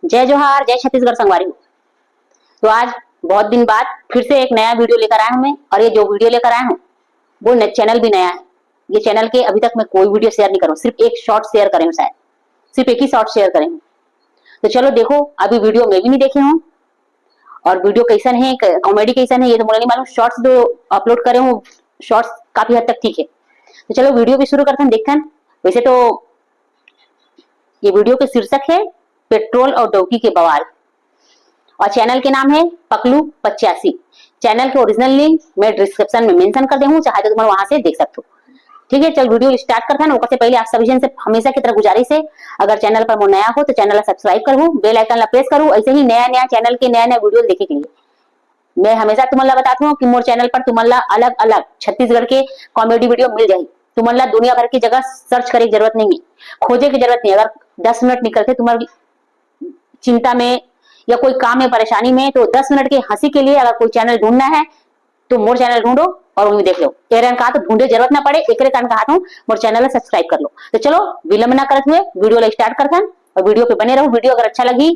जय जोहार, जय छत्तीसगढ़ संगवारी। तो आज बहुत दिन बाद फिर से एक नया वीडियो लेकर आया हूं मैं। और ये जो वीडियो लेकर आया हूं वो चैनल भी नया है। ये चैनल के अभी तक मैं कोई वीडियो शेयर नहीं करूं, सिर्फ एक शॉर्ट शेयर करें, शायद सिर्फ एक ही शॉर्ट शेयर करें। तो चलो देखो, अभी वीडियो मैं भी नहीं देखे हूँ और वीडियो कैसन है, कॉमेडी कैसन है ये तो मुझे नहीं मालूम। शॉर्ट्स जो अपलोड करे हूँ, शॉर्ट्स काफी हद तक ठीक है। तो चलो वीडियो भी शुरू करते हैं, देखते हैं। वैसे तो ये वीडियो के शीर्षक है पेट्रोल और डोकी के बवाल और चैनल के नाम है पकलू 85। चैनल के ओरिजिनल लिंक मैं डिस्क्रिप्शन में मेंशन कर दूंगा, चाहे तो तुम वहां से देख सकते हो। ठीक है, चल वीडियो स्टार्ट करते हैं। उससे पहले आप सभी जन से हमेशा की तरह गुजारिश है, अगर चैनल पर वो नया हो तो चैनल सब्सक्राइब करो, बेल आइकन प्रेस करो, ऐसे ही नया चैनल के नया वीडियो देखे के लिए। मैं हमेशा तुम्हारा बताती हूँ कि मोर चैनल पर तुम्हारा अलग अलग छत्तीसगढ़ के कॉमेडी वीडियो मिल जाए। तुम्हारा दुनिया भर की जगह सर्च करे की जरूरत नहीं है, खोजे की जरूरत नहीं। अगर 10 मिनट निकलते तुम्हारी चिंता में या कोई काम में परेशानी में, तो 10 मिनट की हंसी के लिए अगर कोई चैनल ढूंढना है तो मोर चैनल ढूंढो और वही देख लो। एरन कहा तो ढूंढे जरूरत ना पड़े, एक कान कहा हूँ मोर चैनल सब्सक्राइब कर लो। तो चलो विलंब ना करते हुए वीडियो स्टार्ट करते हैं और वीडियो पे बने रहो। वीडियो अगर अच्छा लगी,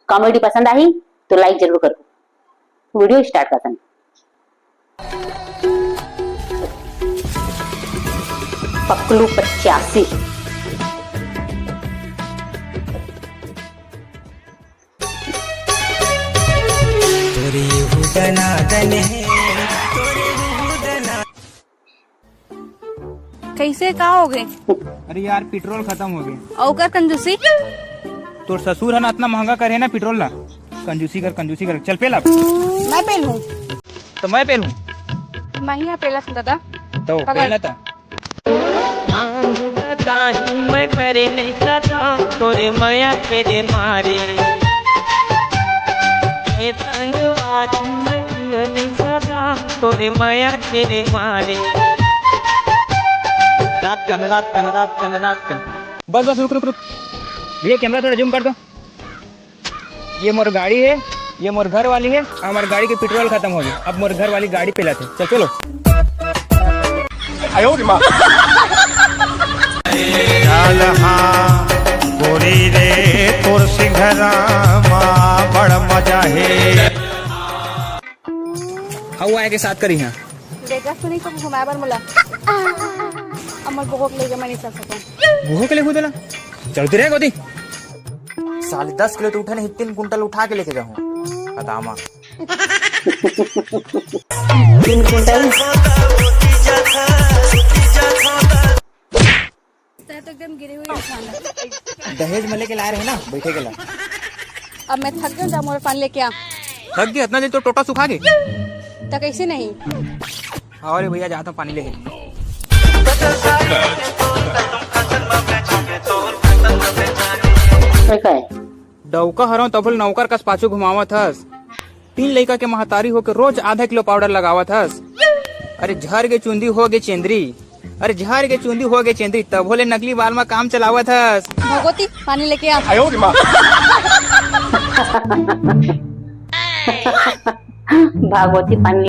कॉमेडी पसंद आई तो लाइक जरूर करो। वीडियो स्टार्ट करते हैं। पकलू 85। कैसे का हो गए? अरे यार पेट्रोल खत्म हो गए। और कर कंजूसी? तो ससुर है ना इतना महंगा करे ना पेट्रोल ला। कंजूसी कर चल पेला। मैं पहनूं? तो मैं पेलूं महिया पहला दादा तो पहला था। मैं करे नहीं सदा तोरे माया तेरे मारे ये तंग आज मैं नहीं सदा तोरे माया तेरे मारे। रात कन बस रुक। ये कैमरा थोड़ा जूम कर दो। ये मोर गाड़ी है, ये मोर घर वाली है। हमारे गाड़ी के पेट्रोल खत्म हो गए, अब मोर घर वाली गाड़ी पे लाते। चलो आयो रे माँ। चल हाँ गोरी रे तोर सिंघरा माँ बड़ मजा है। हवा के साथ करी है। देखा सुनी को घुमाए बार मोला अमर बहुत ले मैं नहीं चल सकूं। वो के लिए खुद चलती रहे गोदी। साले 10 किलो तो उठा नहीं, 3 कुंटल उठा के लेके जाऊँ अदामा। 3 कुंटल तो एकदम गिरी हुई इंसान है। दहेज में लेके लाए रहे ना बैठे के ला। अब मैं थक गई, जा मोर पानी लेके आ। थक गया इतना दिन तो टोटा सुखा गए। तो कैसे नहीं? और भैया जाता हूँ पानी लेके। डौका हरो तबल नौकर कस पाछू घुमावत हस। 3 लड़का के महतारी होके रोज आधा किलो पाउडर लगावत हस। अरे झर के चुंदी हो गए चेंदरी, अरे झर के चुंदी हो गए चेंदरी, तब बोले नकली बाल में काम चलावत हस। भगवती पानी लेके आ। आयो रे माँ। भागवती पानी।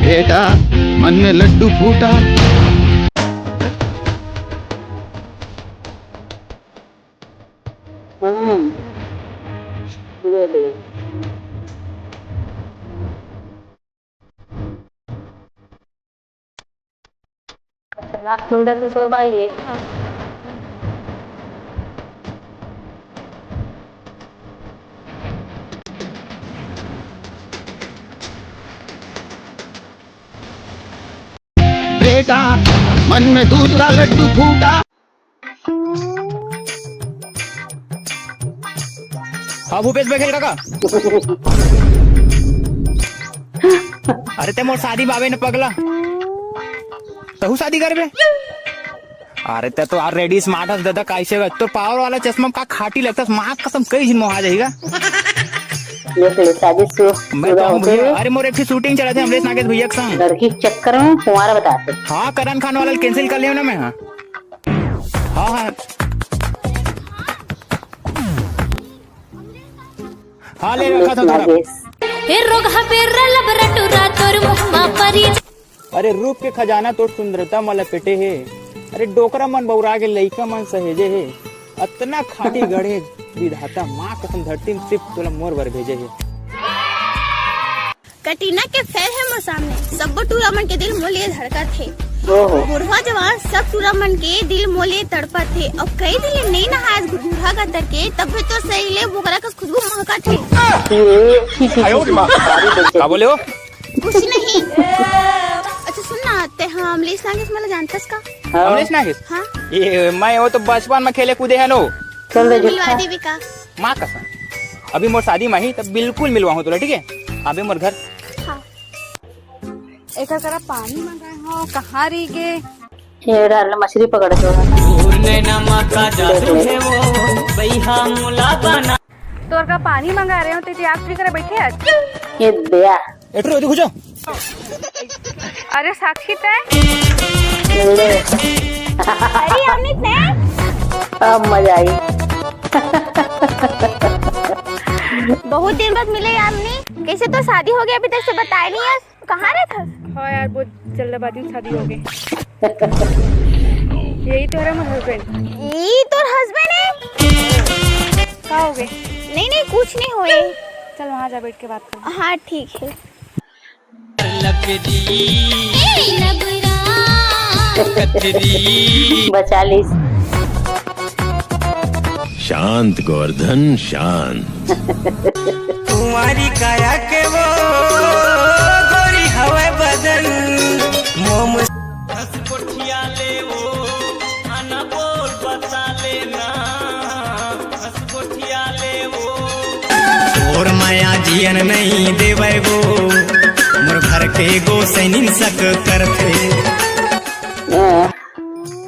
बेटा मन में लड्डू फूटा। लाख मिनट तो भाई बेटा मन में दूसरा लड्डू फूटा। हाँ भूपेश बघेल काका। अरे ते मोर शादी बाबे ने पगला तहु शादी करबे। अरे ते तो ऑलरेडी स्मार्ट हस दादा, कैसे तो पावर वाला चश्मा का खाटी लगता, माँ कसम कई दिन मोहा जाएगा। देख ले शादी मैं पूरा तो होते भैया, हुए अरे मोर एक ठे शूटिंग चला थे अमरीश नागेश भैया के संग। लड़की के चक्कर में कुंवारा बताते। हाँ करण खान वाला कैंसिल कर लिया ना मैं। हाँ हाँ हाँ ले रखा था थोड़ा। अरे रूप के खजाना तो सुंदरता मला पेटे है। अरे डोकरा मन बौरा के लइका मन सहेजे है। अतना खाटी गढ़े विधाता माँ कसम धरती में सिर्फ तोला मोर बर भेजे है। कटीना के फेर है मोर सामने, सब टूरा मन के दिल मोलिए धड़का थे। ओहो बुढ़वा जवान सब टूरा मन के दिल मोलिए तड़पा थे। और कई दिन नहीं नहाया बूढ़ा का तरके, तब भी तो सही ले बोकरा का खुशबू महका थे। क्या बोले हो? कुछ नहीं। अच्छा सुनना ते हाँ अमरीश नागेश मला जानतस का? अमरीश नागेश? हाँ ये मैं वो तो बचपन में खेले कूदे है नो। चल दे मिलवा देवी का। माँ कसम अभी मोर शादी में ही तब बिल्कुल मिलवा हूँ तुला, ठीक है? अभी मोर घर हाँ। एक करा पानी मंगाए हो कहाँ रही गे? ये डाल मछली पकड़ के तोर का पानी मंगा रहे हो तो आप भी करे बैठे आज। ये दया एटरो देखो जो। अरे साक्षी तय ले अरे अमित ने अब मजा आई। बहुत दिन बाद मिले यामनी। कैसे तो शादी हो गया अभी तक से बताया नहीं यार, कहाँ रहे था? हाँ यार बहुत जल्दबाजी में शादी हो गई। यही तो है मेरा हस्बैंड। ये तो हस्बैंड है? क्या हो गए? नहीं नहीं कुछ नहीं हुए। चल वहाँ जा बैठ के बात कर। हाँ ठीक है। बचा ली। शांत गोवर्धन शांत। तुम्हारी काया के वो गोरी हवा बदन मोम हंस कोठिया ले वो आना बोल बता लेना हंस कोठिया ले वो और माया जियन नहीं देवे वो मोर घर के गो सैनिन सक करते।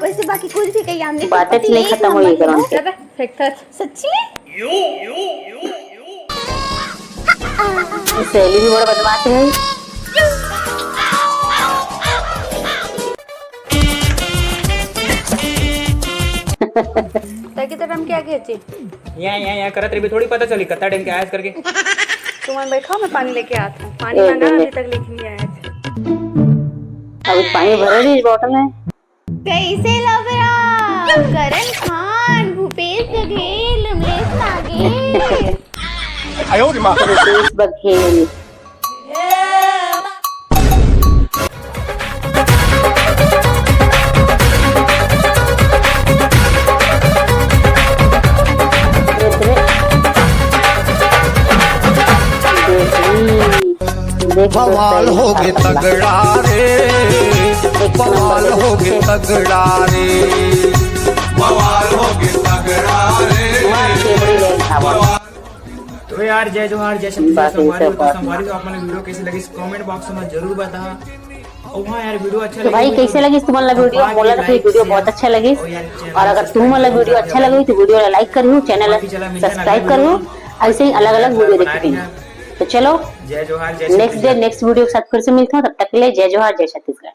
वैसे बाकी कुछ भी कही हमने बातें नहीं खत्म हुई करो। सच्ची सहेली भी बड़ा बदमाश है। ताकि तो हम क्या कहते? यहाँ करत रही थोड़ी पता चली कत्ता टाइम के आया करके। तुम बैठो मैं पानी लेके आता हूँ। पानी मंगा अभी तक लेके नहीं आया। अभी पानी भरे दी इस बोतल में। कैसे लग रहा? करण खान, भूपेश बघेल, अमरीश नागेश। भूपेश बघेल। बवाल हो गए तगड़ा रे, बवाल हो गए तगड़ा रे, बवाल हो गए तगड़ा रे। तो यार जय जोहार जय संवारी तो आप वीडियो कैसी लगी कमेंट बॉक्स में जरूर बता। और हाँ यार वीडियो अच्छा तो भाई कैसे लगी तुम्हारा वीडियो बोला था वीडियो बहुत अच्छा लगी। और अगर तुम्हारा वीडियो अच्छा लगी तो वीडियो लाइक करियो, चैनल सब्सक्राइब करियो, ऐसे ही अलग अलग वीडियो देखते हैं। तो चलो जय जोहार नेक्स्ट वीडियो के साथ फिर से मिलता हूँ। तब तक के लिए जय जोहार जय छत्तीसगढ़।